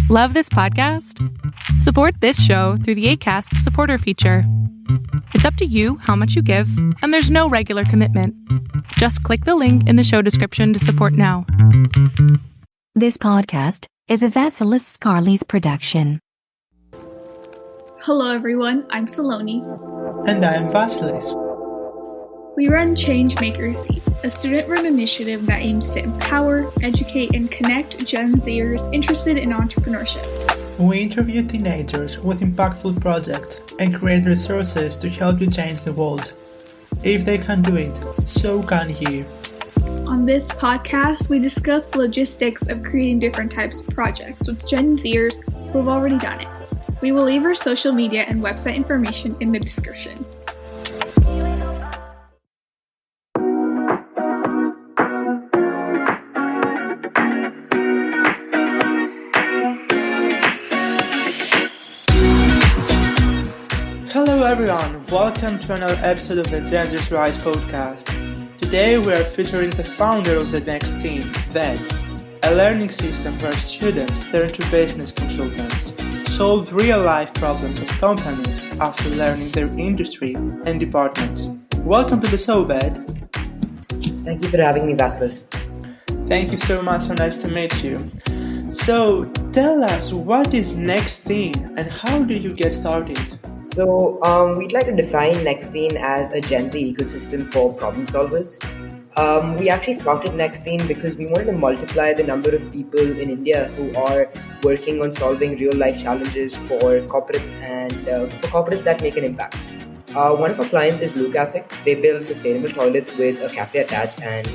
Love this podcast? Support this show through the Acast supporter feature. It's up to you how much you give, and there's no regular commitment. Just click the link in the show description to support now. This podcast is a Vasilis Scarley's production. Hello everyone, I'm Saloni. And I'm Vasilis. We run Changemakers, a student-run initiative that aims to empower, educate, and connect Gen Zers interested in entrepreneurship. We interview teenagers with impactful projects and create resources to help you change the world. If they can do it, so can you. On this podcast, we discuss the logistics of creating different types of projects with Gen Zers who have already done it. We will leave our social media and website information in the description. Hello everyone, welcome to another episode of the Gen Z's Rise podcast. Today we are featuring the founder of the Nexteen, Ved, a learning system where students turn to business consultants, solve real-life problems of companies after learning their industry and departments. Welcome to the show, Ved. Thank you for having me, Vasilis. Thank you so much, so nice to meet you. So, tell us, what is Nexteen and how do you get started? So, we'd like to define Nexteen as a Gen Z ecosystem for problem solvers. We actually started Nexteen because we wanted to multiply the number of people in India who are working on solving real-life challenges for corporates and for corporates that make an impact. One of our clients is Blue Cafe. They build sustainable toilets with a cafe attached and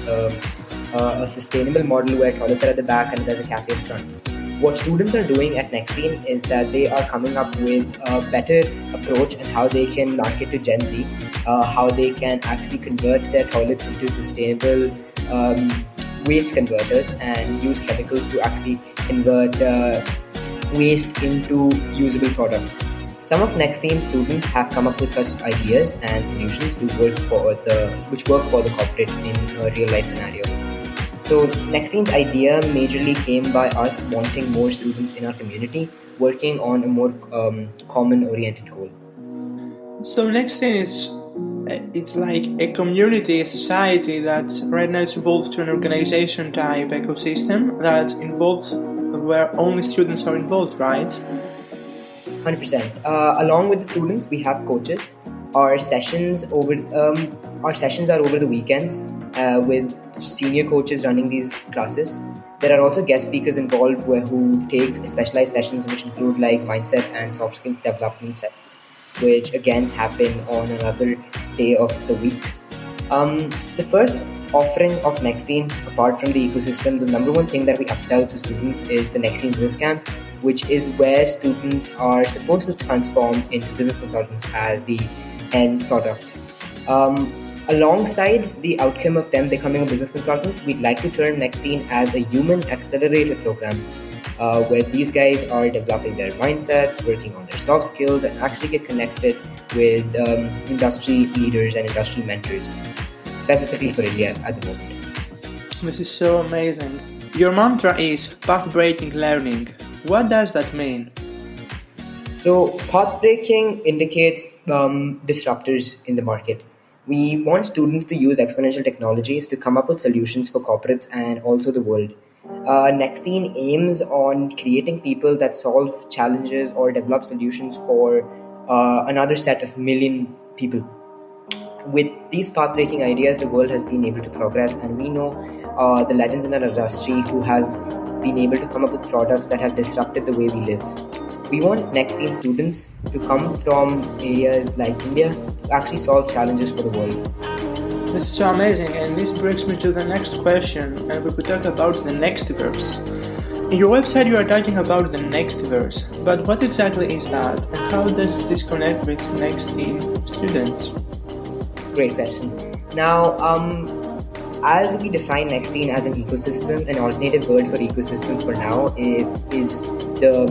a sustainable model where toilets are at the back and there's a cafe in front. What students are doing at Nexteen is that they are coming up with a better approach on how they can market to Gen Z, how they can actually convert their toilets into sustainable waste converters and use chemicals to actually convert waste into usable products. Some of Nexteen's students have come up with such ideas and solutions which work for the corporate in a real life scenario. So Nexteen's idea majorly came by us wanting more students in our community working on a more common-oriented goal. So Nexteen it's like a community, a society that right now is evolved to an organization type ecosystem that involves where only students are involved, right? 100%. Along with the students, we have coaches. Our sessions are over the weekends with senior coaches running these classes. There are also guest speakers involved who take specialized sessions which include like mindset and soft skill development sessions, which again happen on another day of the week. The first offering of Nexteen, apart from the ecosystem, the number one thing that we upsell to students is the Nexteen Business Camp, which is where students are supposed to transform into business consultants as the end product. Alongside the outcome of them becoming a business consultant, we'd like to turn Nexteen as a human accelerator program where these guys are developing their mindsets, working on their soft skills, and actually get connected with industry leaders and industry mentors, specifically for India at the moment. This is so amazing. Your mantra is Pathbreaking Learning. What does that mean? So, pathbreaking indicates disruptors in the market. We want students to use exponential technologies to come up with solutions for corporates and also the world. Nexteen aims on creating people that solve challenges or develop solutions for another set of million people. With these path-breaking ideas, the world has been able to progress, and we know the legends in our industry who have been able to come up with products that have disrupted the way we live. We want Nexteen students to come from areas like India to actually solve challenges for the world. This is so amazing, and this brings me to the next question, and we could talk about the Nextiverse. In your website you are talking about the Nextiverse, but what exactly is that, and how does this connect with Nexteen students? Great question. Now, as we define Nexteen as an ecosystem, an alternative word for ecosystem for now is the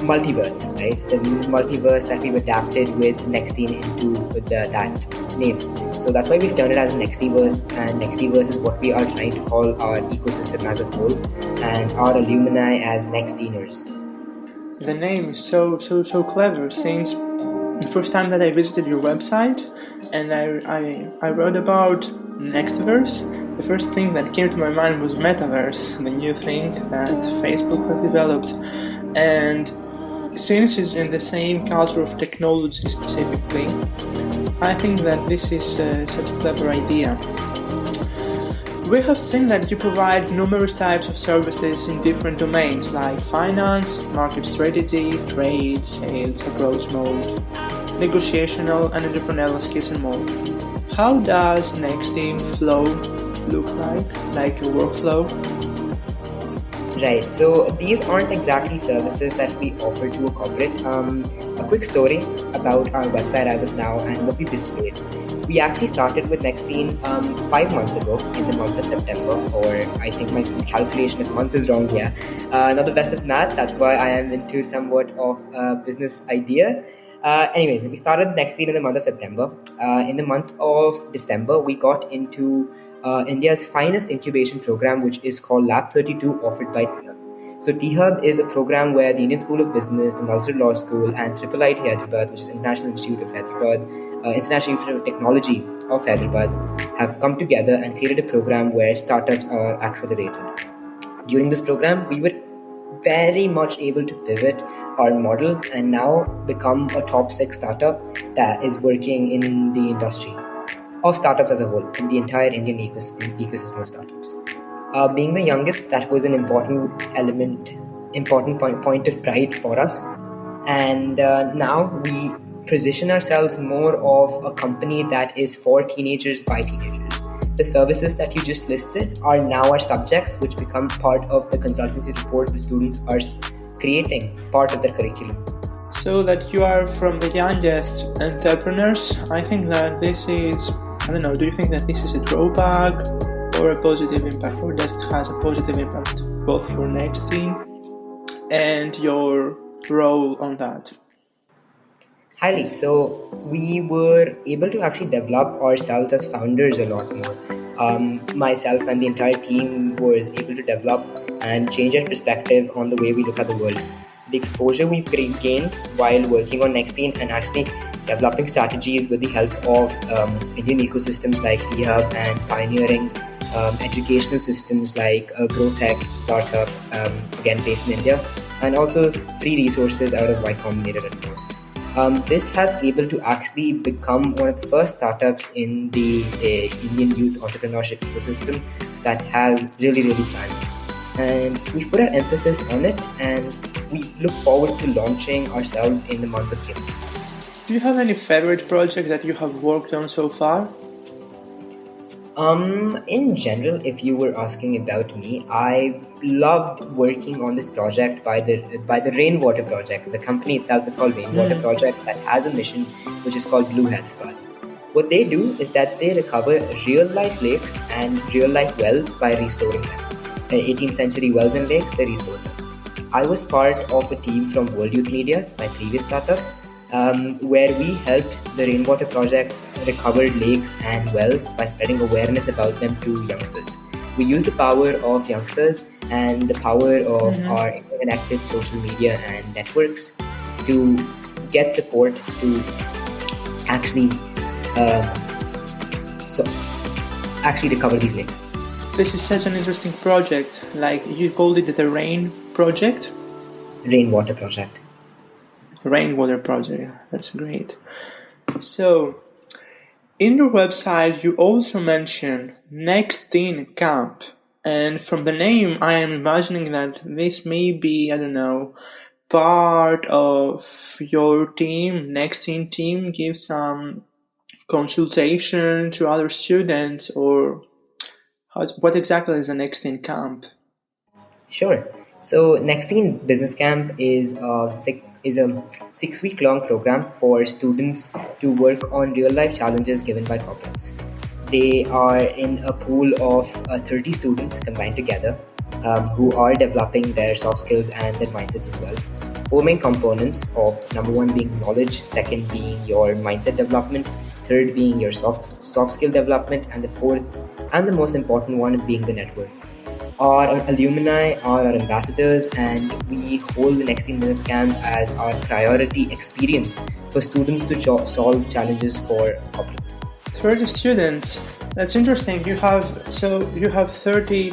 multiverse, right? The multiverse that we've adapted with Nexteen into that name. So So that's why we've termed it as Nextiverse, and Nextiverse is what we are trying to call our ecosystem as a whole, and our alumni as Nexteeners. The name is so clever, since the first time that I visited your website and I wrote about Nextverse, the first thing that came to my mind was Metaverse, the new thing that Facebook has developed. And since it's in the same culture of technology specifically, I think that this is such a clever idea. We have seen that you provide numerous types of services in different domains like finance, market strategy, trade, sales, approach mode, negotiational and entrepreneurial skills and more. How does Nexteen flow look like a workflow? Right, so these aren't exactly services that we offer to a corporate. A quick story about our website as of now and what we displayed. We actually started with Nexteen 5 months ago in the month of September, or I think my calculation of months is wrong here. Not the best at math, that's why I am into somewhat of a business idea. Anyways, we started Nexteen in the month of September. In the month of December, we got into India's finest incubation program, which is called Lab 32, offered by T-Hub. So T-Hub is a program where the Indian School of Business, the Nalsar Law School, and IIIT Hyderabad, which is International Institute of Hyderabad, International Institute of Technology of Hyderabad, have come together and created a program where startups are accelerated. During this program, we were very much able to pivot our model and now become a top 6 startup that is working in the industry of startups as a whole, in the entire Indian ecosystem of startups. Being the youngest, that was an important point of pride for us. And now we position ourselves more of a company that is for teenagers by teenagers. The services that you just listed are now our subjects, which become part of the consultancy report the students are creating, part of their curriculum. So that you are from the youngest entrepreneurs, I think that this is, I don't know, do you think that this is a drawback or a positive impact, or does it has a positive impact both for Nexteen and your role on that? Highly. So we were able to actually develop ourselves as founders a lot more. Myself and the entire team was able to develop and change our perspective on the way we look at the world. The exposure we've gained while working on Nexteen and actually developing strategies with the help of Indian ecosystems like T-Hub and pioneering educational systems like GrowTech, Startup, again based in India, and also free resources out of Y Combinator and more. This has able to actually become one of the first startups in the Indian youth entrepreneurship ecosystem that has really planned. And we've put our emphasis on it, and we look forward to launching ourselves in the month of June. Do you have any favorite project that you have worked on so far? In general, if you were asking about me, I loved working on this project by the Rainwater Project. The company itself is called Rainwater Project, that has a mission which is called Blue Hyderabad. What they do is that they recover real-life lakes and real-life wells by restoring them. 18th century wells and lakes, they restore them. I was part of a team from World Youth Media, my previous startup, where we helped the Rainwater Project recover lakes and wells by spreading awareness about them to youngsters. We use the power of youngsters and the power of our interconnected social media and networks to get support to actually recover these lakes. This is such an interesting project. Like, you called it the Rain Project? Rainwater Project. Rainwater Project. That's great. So, in your website, you also mention Nexteen Camp. And from the name, I am imagining that this may be, I don't know, part of your team, Nexteen team, give some consultation to other students, or what exactly is the Nexteen Camp? Sure. So Nexteen Business Camp is a 6-week-long program for students to work on real-life challenges given by corporates. They are in a pool of 30 students combined together who are developing their soft skills and their mindsets as well. 4 main components of number 1 being knowledge, second being your mindset development, third being your soft skill development, and the fourth and the most important one being the network. Our alumni are our ambassadors, and we hold the Nexteen Business Camp as our priority experience for students to solve challenges for corporates. 30 students. That's interesting. You have 30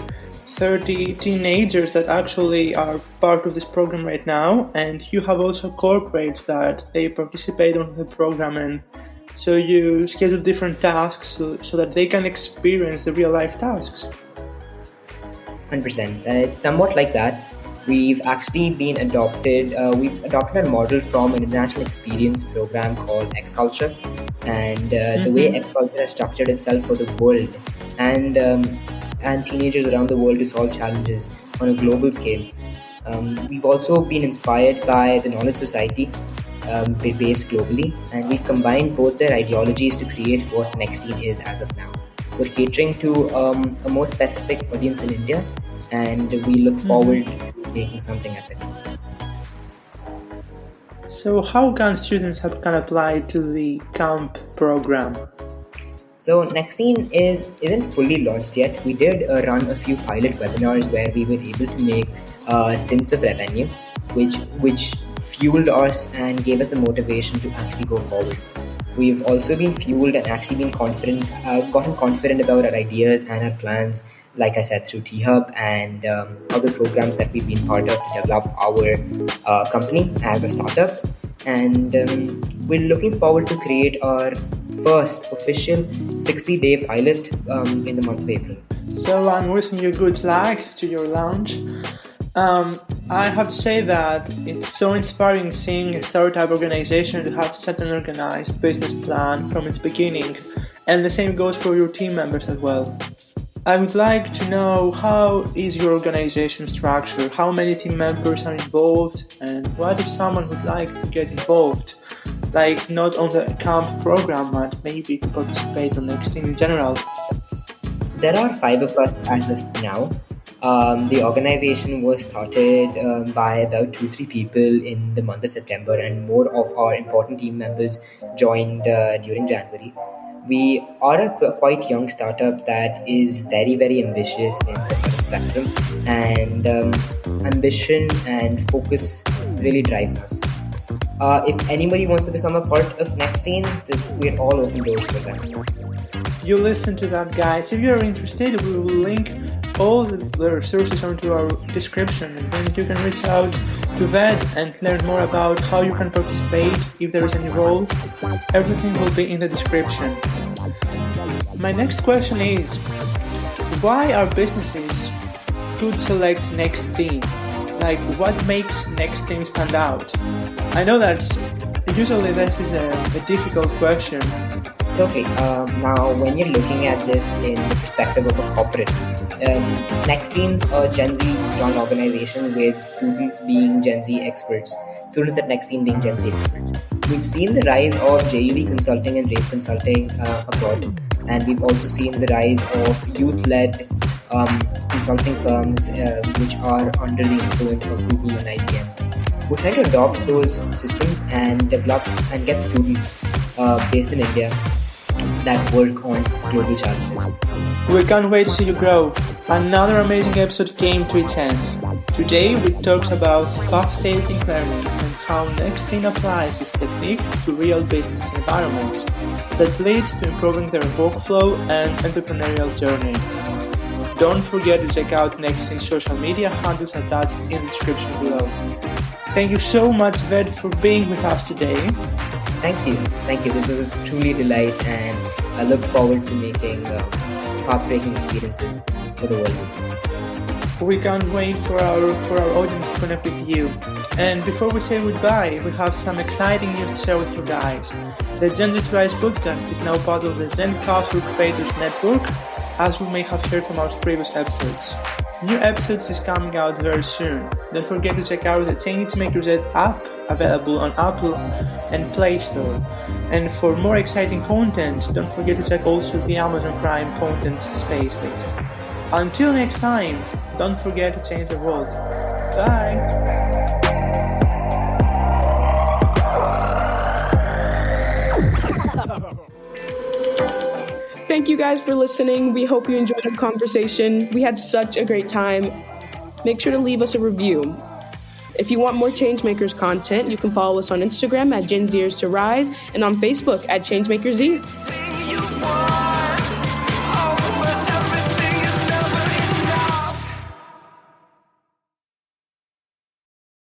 teenagers that actually are part of this program right now, and you have also corporates that they participate on the program, and so you schedule different tasks so that they can experience the real life tasks. 100%. It's somewhat like that. We've actually adopted a model from an international experience program called X Culture, and the way X Culture has structured itself for the world and teenagers around the world to solve challenges on a global scale. We've also been inspired by the Knowledge Society, based globally, and we've combined both their ideologies to create what Nexteen is as of now. We're catering to a more specific audience in India, and we look forward to making something epic. So how can students can apply to the camp program? So Nexteen isn't fully launched yet. We did run a few pilot webinars where we were able to make stints of revenue, which fueled us and gave us the motivation to actually go forward. We've also been fueled and actually been gotten confident about our ideas and our plans, like I said, through T-Hub and other programs that we've been part of to develop our company as a startup. And we're looking forward to create our first official 60-day pilot in the month of April. So I'm wishing you good luck to your launch. I have to say that it's so inspiring seeing a startup organization to have such an organized business plan from its beginning, and the same goes for your team members as well. I would like to know, how is your organization structured? How many team members are involved? And what if someone would like to get involved? Like, not on the camp program, but maybe to participate on Nexteen in general. There are 5 of us as of now. The organization was started by about 2-3 people in the month of September, and more of our important team members joined during January. We are a quite young startup that is very, very ambitious in the current spectrum, and ambition and focus really drives us. If anybody wants to become a part of Nexteen, we're all open doors for them. You listen to that, guys. If you're interested, we will link all the resources onto our description, and then you can reach out to Ved and learn more about how you can participate, if there is any role. Everything will be in the description. My next question is, why are businesses could select Nexteen? Like, what makes Nexteen stand out? I know that usually this is a difficult question. Okay, now when you're looking at this in the perspective of a corporate, Nexteen's a Gen Z run organization with students being Gen Z experts, students at Nexteen being Gen Z experts. We've seen the rise of JUV consulting and race consulting abroad, and we've also seen the rise of youth-led consulting firms which are under the influence of Google and IBM. We're trying to adopt those systems and develop and get students based in India that work on global challenges. We can't wait to see you grow. Another amazing episode came to its end. Today we talked about pathbreaking learning and how Nexteen applies this technique to real business environments that leads to improving their workflow and entrepreneurial journey. Don't forget to check out Nexteen's social media handles attached in the description below. Thank you so much, Ved, for being with us today. Thank you. This was truly a delight, and I look forward to making pathbreaking experiences for the world. We can't wait for our audience to connect with you. And before we say goodbye, we have some exciting news to share with you guys. The Gen Z Rise podcast is now part of the Zen Culture Creators Network, as we may have heard from our previous episodes. New episodes is coming out very soon. Don't forget to check out the Change Maker Z app, available on Apple and Play Store. And for more exciting content, don't forget to check also the Amazon Prime content space list. Until next time, don't forget to change the world. Bye! thank you guys for listening. We hope you enjoyed the conversation. We had such a great time. Make sure to leave us a review. If you want more Changemakers content, you can follow us on Instagram at Gen Zers to Rise and on Facebook at ChangemakersZ.